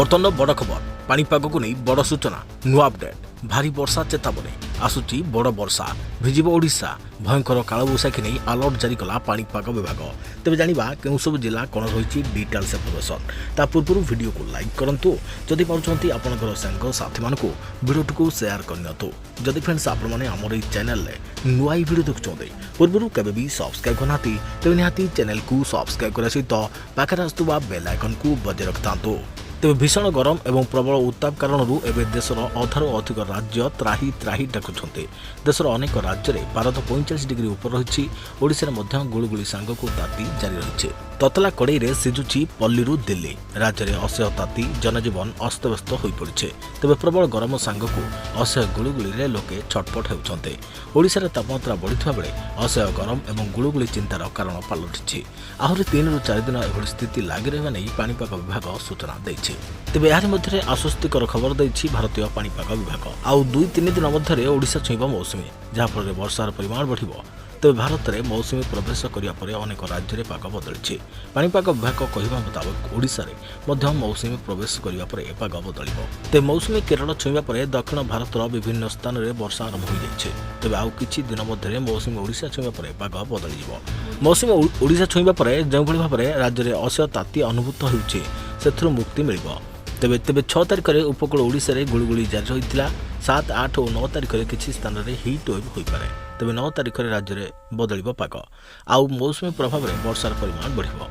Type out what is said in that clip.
बर्तमान बड़ खबर पाणीपाग को नहीं बड़ सूचना नुआ अपडेट भारी वर्षा चेतावनी आसुची बड़ वर्षा भिजिब ओडिशा भयंकर कालबैशाखी नहीं अलर्ट जारी कला पाणीपाग विभाग तेज जाना केउ सब जिला कौन रही डिटेल्स इनफर्मेशन ता पूर्व वीडियो को लाइक करूँ जदि पार्टी आपंकर सांग साथी मानक भिडियो को शेयर करनी जदि फ्रेंड्स आपने आमर ये चैनल नुआ भिडियो देखुं पूर्व केवे भी सब्सक्राइब करना तेज निहाती चैनल को सब्सक्राइब करने सहित पाखे आसुवा बेल आइकन को बजाय रखिता तेज भीषण गरम एवं प्रबल उत्ताप कारण एवं देशर अधारू अधिक राज्य त्राही त्राही डाकुंट देशर अनेक राज्य में भारत 45 डिग्री उपर रही ओडिशा गुड़गुड़ी सांग को ताती जारी रही ततला कड़े सिझुची पल्लीरू दिल्ली राज्य में असह्य ताती जनजीवन अस्तव्यस्त हो पड़े तेज प्रबल गरम सांग को असह्य गुड़गुड़ी लोके छटपट होती ओडिशा तापमात्रा बढ़िया बेले असह्य गरम और गुड़गुड़ी चिंतार कारण पलटि आहरी 3 ରୁ 4 दिन एभली स्थिति लागि रहिबा नै पाणीपाग विभाग सूचना दैछि तेबे यार मध्य आश्वस्तिकर खबर दैछि भारतीय पाणीपाग विभाग आउ 2-3 दिन मध्य ओडिशा छुईब मौसुमी जहाँफल वर्षार परिमाण बढ़िबो तेज भारत में मौसुमी प्रवेश करने पर अनेक राज्य में पाग बदली पाणीपाग विभाग कहवा मुताबक ओडिशा रे मौसुमी प्रवेश करने पर पाग बदल तेज मौसुमी केरल छुईवा पर दक्षिण भारतर विभिन्न स्थान में वर्षा आरंभ हो जाए तेज आउ किछि दिन मध्य मौसुमी ओडिशा छुईवा पर पाग बदल मौसुमी ओडिशा छुईवा पर जो भाव में राज्य में असह्य ताती अनुभूत हो मुक्ति मिल तेबे 6 तारिख में उपकूल ओडिशा रे गुड़गुड़ी जारी रही 7, 8 और 9 तारिख में किसी स्थान में हिट वेव हो पारे तेबे 9 तारिख में राज्य में बदल पाग आउ मौसुमी प्रभाव में वर्षार परिमाण बढ़